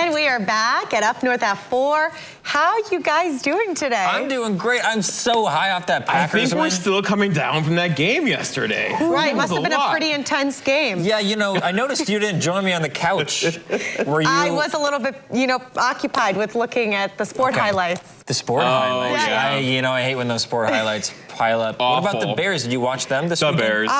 And we are back at Up North at 4. How are you guys doing today? I'm doing great. I'm so high off that Packers I think we're win. still coming down from that game yesterday. Right, must have been a pretty intense game. Yeah, you know, I noticed you didn't join me on the couch. Were you? I was a little bit, occupied with looking at the sport highlights. The sport highlights. Yeah. I hate when those sport highlights pile up. Awful. What about the Bears? Did you watch them this weekend? The Bears.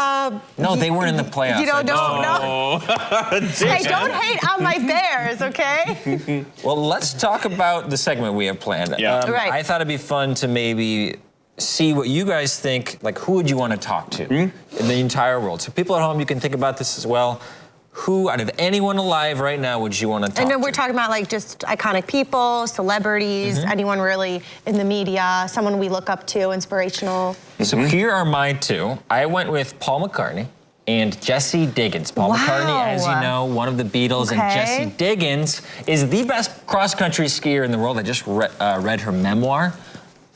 No, they weren't in the playoffs. No. Hey, don't hate on my Bears, okay? Well, let's talk about the segment we have planned. Yeah. Right. I thought it'd be fun to maybe see what you guys think, like who would you want to talk to in the entire world? So people at home, you can think about this as well. Who out of anyone alive right now would you want to talk to? And then we're talking about like just iconic people, celebrities, anyone really in the media, someone we look up to, inspirational. So here are my two. I went with Paul McCartney and Jessie Diggins. Paul McCartney, as you know, one of the Beatles, and Jessie Diggins is the best cross-country skier in the world. I just read her memoir.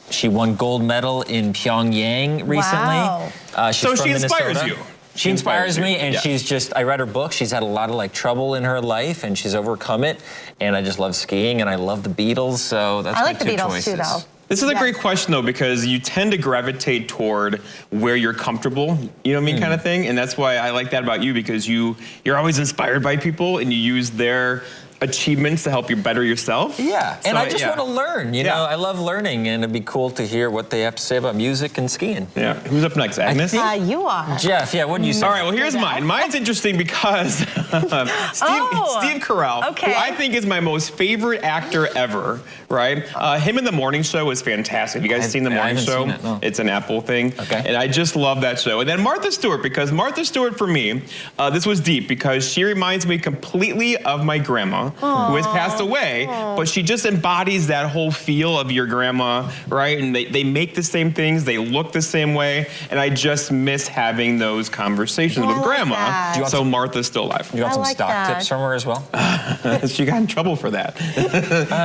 She won gold medal in Pyongyang recently. Wow. So she inspires you. She inspires me, and she's just, I read her book, she's had a lot of like trouble in her life, and she's overcome it, and I just love skiing, and I love the Beatles, so that's my two choices. I like the Beatles too, though. This is a great question, though, because you tend to gravitate toward where you're comfortable, you know what I mean, kind of thing, and that's why I like that about you, because you're always inspired by people, and you use their achievements to help you better yourself. Yeah, and So, I just want to learn, you know, I love learning, and it'd be cool to hear what they have to say about music and skiing. Yeah, who's up next, Agnes? You are. Geoff, yeah, what do you say? All right, well, here's mine. Mine's interesting because Steve Carell, who I think is my most favorite actor ever, right? Him in The Morning Show is fantastic. Have you guys seen The Morning Show? Seen it, no. It's an Apple thing. Okay. And I just love that show. And then Martha Stewart, because Martha Stewart, for me, this was deep, because she reminds me completely of my grandma, who has passed away, but she just embodies that whole feel of your grandma, right? And they make the same things, they look the same way, and I just miss having those conversations with grandma. So Martha's still alive. You want some stock tips from her as well? She got in trouble for that.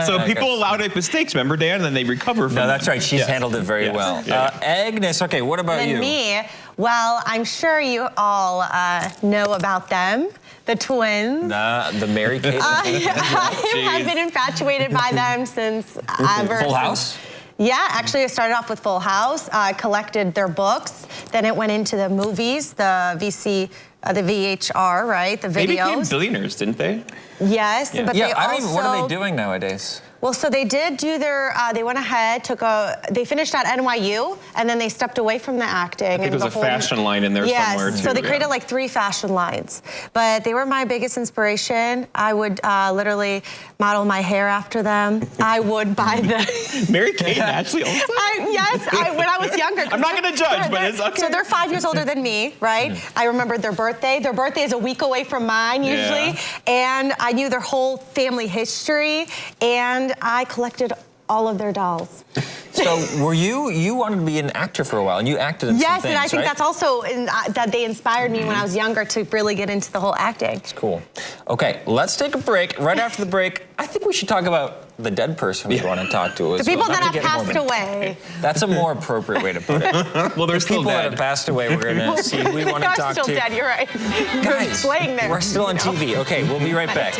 So people allow to make mistakes, remember, Dan? And then they recover from No, that's right. She's handled it very well. Agnes, okay, what about you? Me, well, I'm sure you all know about them. The twins. The Mary Kate. I have been infatuated by them since ever. Full House? Yeah, actually I started off with Full House. I collected their books. Then it went into the movies, the VHR, right? The videos. They became billionaires, didn't they? Yes, but they I also... mean, what are they doing nowadays? Well, so they did do their, they went ahead, they finished at NYU, and then they stepped away from the acting. I think there was a fashion line in there somewhere, too. So they created like 3 fashion lines. But they were my biggest inspiration. I would literally model my hair after them. I would buy the... Mary Kate and Ashley Olsen? Yes, when I was younger. I'm not going to judge, but it's okay. So they're 5 years older than me, right? I remembered their birthday. Their birthday is a week away from mine, usually. And I knew their whole family history, and I collected all of their dolls. So you wanted to be an actor for a while, and you acted in some things, and I think that's also, that they inspired me when I was younger to really get into the whole acting. It's cool. Okay, let's take a break. Right after the break, I think we should talk about the dead person we want to talk to. The people that have passed away. That's a more appropriate way to put it. Well, they're still people dead. that have passed away, we're going to see who we want to talk to. They're still dead, you're right. Guys, playing there. We're still on TV. Okay, we'll be right back.